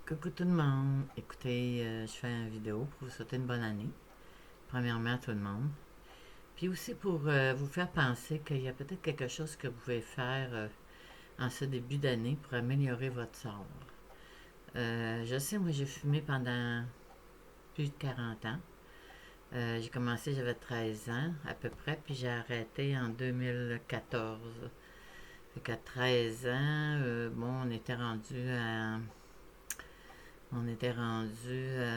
Coucou tout le monde. Écoutez, je fais une vidéo pour vous souhaiter une bonne année. Premièrement à tout le monde. Puis aussi pour vous faire penser qu'il y a peut-être quelque chose que vous pouvez faire en ce début d'année pour améliorer votre sort. Je sais, moi j'ai fumé pendant plus de 40 ans. J'ai commencé, j'avais 13 ans à peu près, puis j'ai arrêté en 2014. Fait qu'à 13 ans, bon, on était rendu,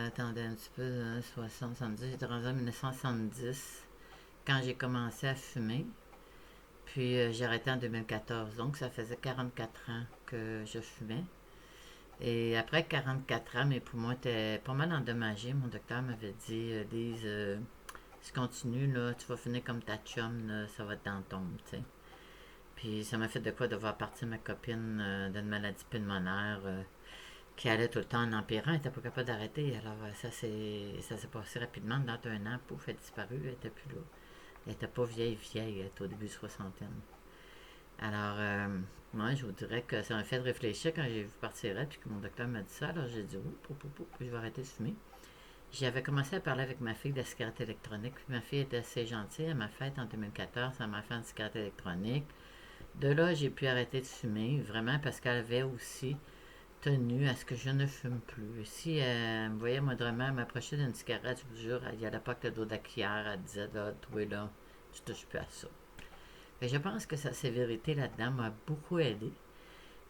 attendez un petit peu, 60, 70, j'étais rendu en 1970 quand j'ai commencé à fumer. Puis j'ai arrêté en 2014, donc ça faisait 44 ans que je fumais. Et après 44 ans, mes poumons étaient pas mal endommagés. Mon docteur m'avait dit, Lise, si tu continues, là, tu vas finir comme ta chum, là, ça va être dans le tombe, tu sais. Puis ça m'a fait de quoi de voir partir ma copine d'une maladie pulmonaire qui allait tout le temps en empirant, elle n'était pas capable d'arrêter. Alors ça s'est passé rapidement. Dans un an, pouf, elle a disparu, elle n'était plus là. Elle n'était pas vieille, vieille, elle était au début de soixantaine. Alors, moi, je vous dirais que ça m'a fait réfléchir quand j'ai vu partir elle, puis que mon docteur m'a dit ça. Alors j'ai dit, je vais arrêter de fumer. J'avais commencé à parler avec ma fille de la cigarette électronique, puis ma fille était assez gentille. À ma fête en 2014, elle m'a fait une cigarette électronique. De là, j'ai pu arrêter de fumer, vraiment parce qu'elle avait aussi tenu à ce que je ne fume plus. Si elle me voyait moindrement m'approcher d'une cigarette, je vous jure, il n'y allait pas que le dos de la cuillère, elle disait là, toi là, tu touches plus à ça. Et je pense que sa sévérité là-dedans m'a beaucoup aidé.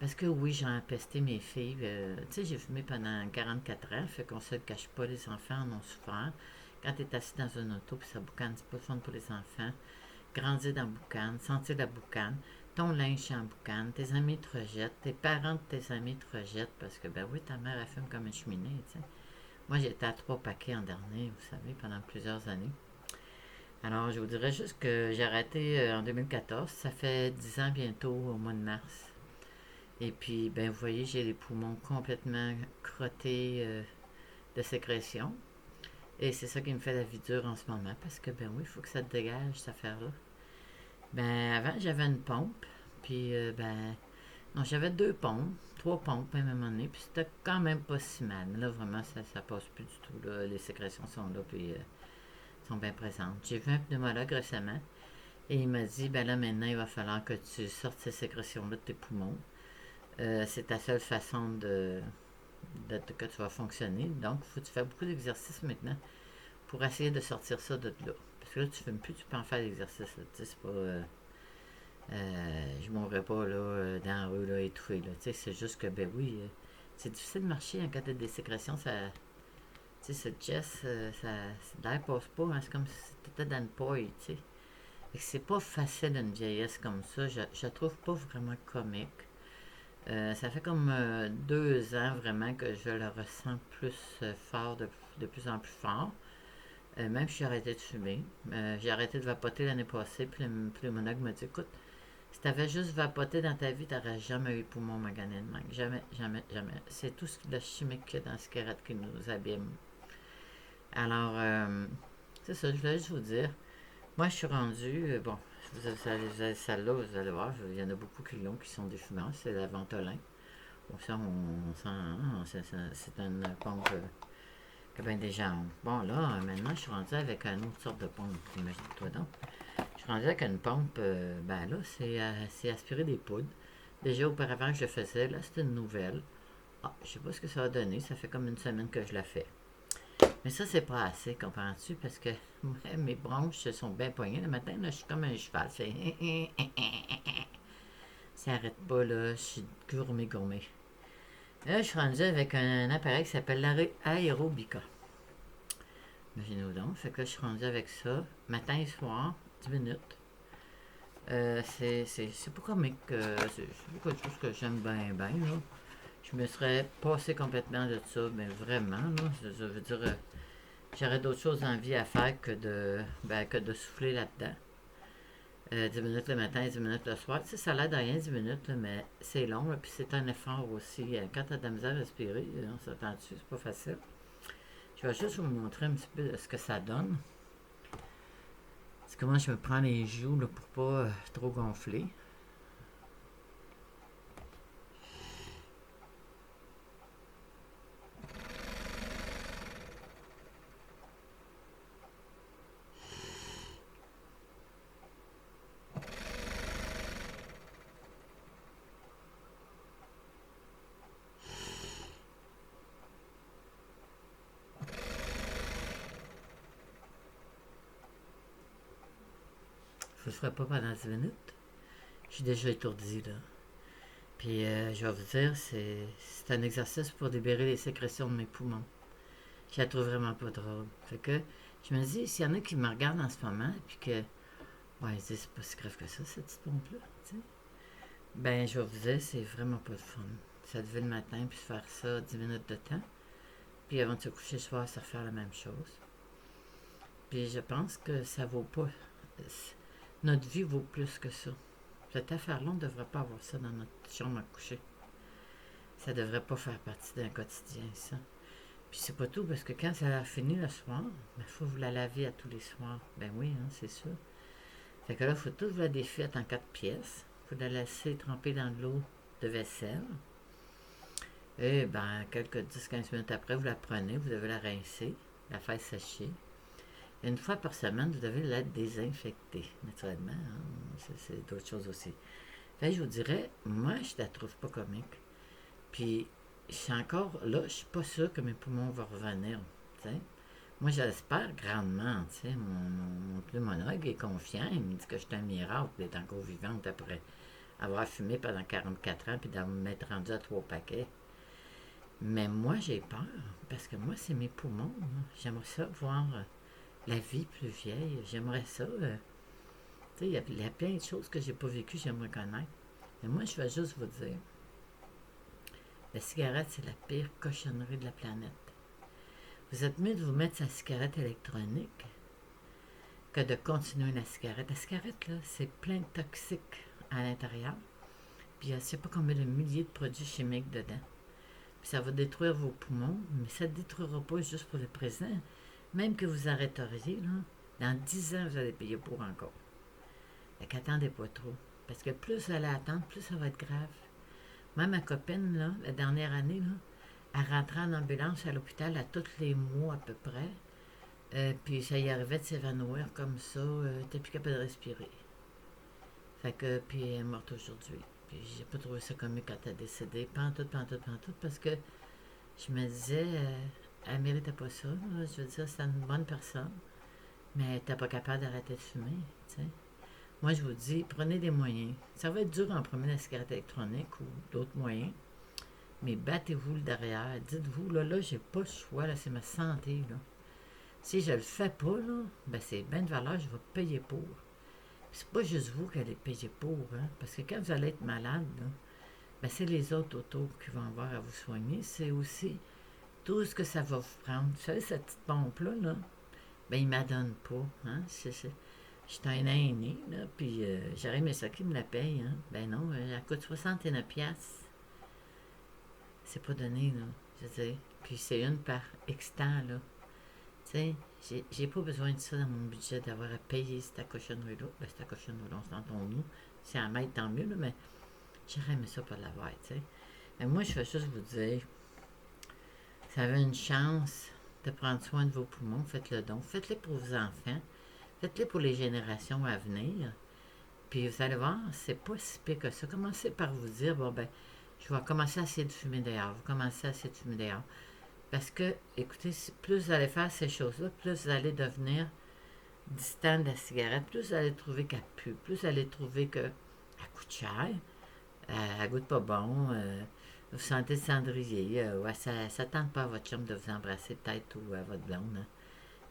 Parce que oui, j'ai empesté mes filles. Tu sais, j'ai fumé pendant 44 ans, fait qu'on se le cache pas, les enfants en ont souffert. Quand tu es assis dans un auto puis ça boucane, c'est pas le fun pour les enfants. Grandir dans la boucane, sentir la boucane, ton linge est en boucane, tes amis te rejettent, tes parents de tes amis te rejettent parce que, ben oui, ta mère, elle fume comme une cheminée, tu sais. Moi, j'étais à 3 paquets en dernier, vous savez, pendant plusieurs années. Alors, je vous dirais juste que j'ai arrêté en 2014, ça fait 10 ans bientôt au mois de mars. Et puis, ben, vous voyez, j'ai les poumons complètement crottés de sécrétion. Et c'est ça qui me fait la vie dure en ce moment parce que, ben oui, il faut que ça te dégage, cette affaire-là. Ben, avant, j'avais une pompe. Puis, ben, non, j'avais 2 pompes, 3 pompes même à un moment donné. Puis, c'était quand même pas si mal. Mais là, vraiment, ça passe plus du tout. Là. Les sécrétions sont là, puis sont bien présentes. J'ai vu un pneumologue récemment. Et il m'a dit, ben là, maintenant, il va falloir que tu sortes ces sécrétions-là de tes poumons. C'est ta seule façon que tu vas fonctionner. Donc, il faut que tu fasses beaucoup d'exercices maintenant pour essayer de sortir ça de là. Parce que là, tu ne fumes plus, tu peux en faire d'exercices. Tu sais, c'est pas. Je mourrais pas là, dans la rue là, étouffé. Là. C'est juste que, ben oui, c'est difficile de marcher en cas de des sécrétions. Tu sais, ce chest, l'air passe pas. Hein, c'est comme si tu étais dans une paille. Tu sais. C'est pas facile une vieillesse comme ça. Je trouve pas vraiment comique. Ça fait comme 2 ans vraiment que je le ressens plus fort, de plus en plus fort. Même si j'ai arrêté de fumer. J'ai arrêté de vapoter l'année passée. Puis le pneumologue m'a dit, écoute, si t'avais juste vapoté dans ta vie, t'aurais jamais eu le poumon magané de même. Jamais, jamais, jamais. C'est tout ce de chimique qu'il y a dans la cigarette qui nous abîme. Alors, c'est ça, je voulais juste vous dire. Moi, je suis rendu, bon, vous allez celle-là, vous allez voir, il y en a beaucoup qui l'ont, qui sont des fumeurs, c'est la Ventolin. Bon, ça, on sent, hein, c'est une pompe que bien des gens ont. Bon, là, maintenant, je suis rendu avec une autre sorte de pompe, imagine-toi donc. Je suis rendu avec une pompe, ben là, c'est aspirer des poudres. Déjà, auparavant que je le faisais, là, c'est une nouvelle. Ah, je sais pas ce que ça va donner, ça fait comme une semaine que je la fais. Mais ça, c'est pas assez, comprends-tu? Parce que ouais, mes bronches se sont bien poignées. Le matin, là, je suis comme un cheval. Ça arrête pas, là. Je suis gourmé, gourmé. Là, je suis rendu avec un appareil qui s'appelle l'Aerobica. Imaginez-vous donc. Fait que là, je suis rendu avec ça, matin et soir, 10 minutes. C'est pas comique. C'est quelque chose que j'aime bien, bien, là. Je me serais passé complètement de ça, mais vraiment, là. Je veux dire, j'aurais d'autres choses en vie à faire que de souffler là-dedans. 10 minutes le matin, 10 minutes le soir. Tu sais, ça a l'air de rien, 10 minutes, là, mais c'est long, là, puis c'est un effort aussi. Quand tu as de la misère à respirer, on s'entend dessus, c'est pas facile. Je vais juste vous montrer un petit peu ce que ça donne. C'est comment je me prends les joues là, pour pas trop gonfler. le ferai pas pendant 10 minutes. Je suis déjà étourdi, là. Puis, je vais vous dire, c'est un exercice pour libérer les sécrétions de mes poumons. Je la trouve vraiment pas drôle. Fait que, je me dis, s'il y en a qui me regardent en ce moment, puis que, ouais, ils disent, c'est pas si grave que ça, cette petite pompe-là, tu sais. Ben, je vais vous dire, c'est vraiment pas le fun. Se lever le matin, puis faire ça 10 minutes de temps. Puis avant de se coucher le soir, ça refaire la même chose. Puis je pense que ça vaut pas. Notre vie vaut plus que ça. Cette affaire-là, on ne devrait pas avoir ça dans notre chambre à coucher. Ça ne devrait pas faire partie d'un quotidien, ça. Puis c'est pas tout, parce que quand ça a fini le soir, il faut vous la laver à tous les soirs. Ben oui, hein, c'est sûr. Fait que là, il faut tout vous la défaire en 4 pièces. Il faut la laisser tremper dans de l'eau de vaisselle. Et ben, quelques 10-15 minutes après, vous la prenez, vous devez la rincer, la faire sécher. Et une fois par semaine, vous devez la désinfecter, naturellement. Hein? C'est d'autres choses aussi. Fait que je vous dirais, moi, je la trouve pas comique. Puis, je suis encore là, je suis pas sûre que mes poumons vont revenir. T'sais. Moi, j'espère grandement. Mon pneumologue est confiant. Il me dit que je suis un miracle d'être encore vivante après avoir fumé pendant 44 ans puis d'avoir m'être rendu à 3 paquets. Mais moi, j'ai peur, parce que moi, c'est mes poumons. Moi. J'aimerais ça voir la vie plus vieille. J'aimerais ça. Tu sais, il y a plein de choses que j'ai pas vécues, j'aimerais connaître. Mais moi, je vais juste vous dire, la cigarette, c'est la pire cochonnerie de la planète. Vous êtes mieux de vous mettre sa cigarette électronique que de continuer la cigarette. La cigarette, là, c'est plein de toxiques à l'intérieur. Puis il y a je ne sais pas combien de milliers de produits chimiques dedans. Puis ça va détruire vos poumons, mais ça ne détruira pas juste pour le présent. Même que vous arrêteriez, là, dans 10 ans, vous allez payer pour encore. Fait qu'attendez pas trop. Parce que plus vous allez attendre, plus ça va être grave. Moi, ma copine, là, la dernière année, là, elle rentrait en ambulance à l'hôpital à tous les mois à peu près. Puis ça y arrivait de s'évanouir comme ça. Elle n'était plus capable de respirer. Fait que, puis elle est morte aujourd'hui. Puis j'ai pas trouvé ça comique quand elle est décédée. Pantoute, parce que je me disais, elle méritait pas ça. Là. Je veux dire, c'était une bonne personne. Mais elle n'était pas capable d'arrêter de fumer, tu sais. Moi, je vous dis, prenez des moyens. Ça va être dur en premier la cigarette électronique ou d'autres moyens. Mais battez-vous le derrière. Dites-vous, là, j'ai pas le choix, là, c'est ma santé, là. Si je le fais pas, là, ben c'est bien de valeur, je vais payer pour. C'est pas juste vous qui allez payer pour, hein. Parce que quand vous allez être malade, là, ben c'est les autres autour qui vont avoir à vous soigner. C'est aussi tout ce que ça va vous prendre. Vous savez, cette petite pompe-là, là, ben il ne m'adonne pas, hein. Je suis un aîné, là, puis j'aurais aimé ça qui me la paye, hein. Ben non, elle coûte 69 piastres. C'est pas donné, là, je veux dire. Puis c'est une par X temps, là. Tu sais, j'ai pas besoin de ça dans mon budget, d'avoir à payer cette cochonnerie-là. Ben, cette cochonnerie-là, on s'entend-nous. Si elle m'aide, tant mieux, là, mais j'aurais aimé ça pas l'avoir, tu sais. Mais moi, je vais juste vous dire, si vous avez une chance de prendre soin de vos poumons, faites-le donc. Faites-le pour vos enfants. Faites-le pour les générations à venir. Puis vous allez voir, c'est pas si pire que ça. Commencez par vous dire, bon ben, je vais commencer à essayer de fumer dehors. Vous commencez à essayer de fumer dehors. Parce que, écoutez, plus vous allez faire ces choses-là, plus vous allez devenir distant de la cigarette, plus vous allez trouver qu'elle pue, plus vous allez trouver qu'elle coûte cher, elle goûte pas bon, vous sentez le cendrier, ouais, ça ne tente pas à votre chum de vous embrasser peut-être ou à votre blonde. Hein.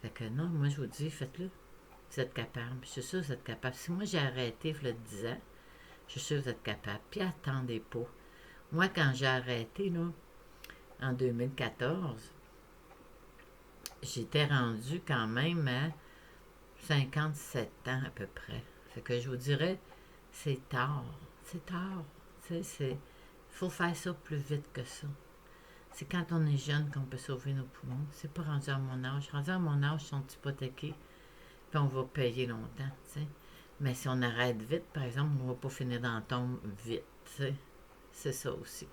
Fait que non, moi je vous dis, faites-le. Vous êtes capable. Je suis sûre que vous êtes capable. Si moi j'ai arrêté, il y a 10 ans, je suis sûre que vous êtes capable. Puis attendez pas. Moi, quand j'ai arrêté, là, en 2014, j'étais rendue quand même à 57 ans à peu près. Fait que je vous dirais, c'est tard. C'est tard. Il faut faire ça plus vite que ça. C'est quand on est jeune qu'on peut sauver nos poumons. C'est pas rendu à mon âge. Rendu à mon âge, ils sont hypothéqués. Puis on va payer longtemps, tu sais. Mais si on arrête vite, par exemple, on va pas finir dans la tombe vite, tu sais. C'est ça aussi.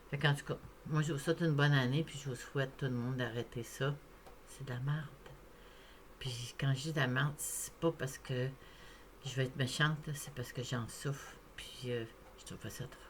Fait qu'en tout cas, moi, je vous souhaite une bonne année, puis je vous souhaite tout le monde d'arrêter ça. C'est de la merde. Puis quand je dis de la merde, c'est pas parce que je vais être méchante, c'est parce que j'en souffre. Puis je trouve pas ça trop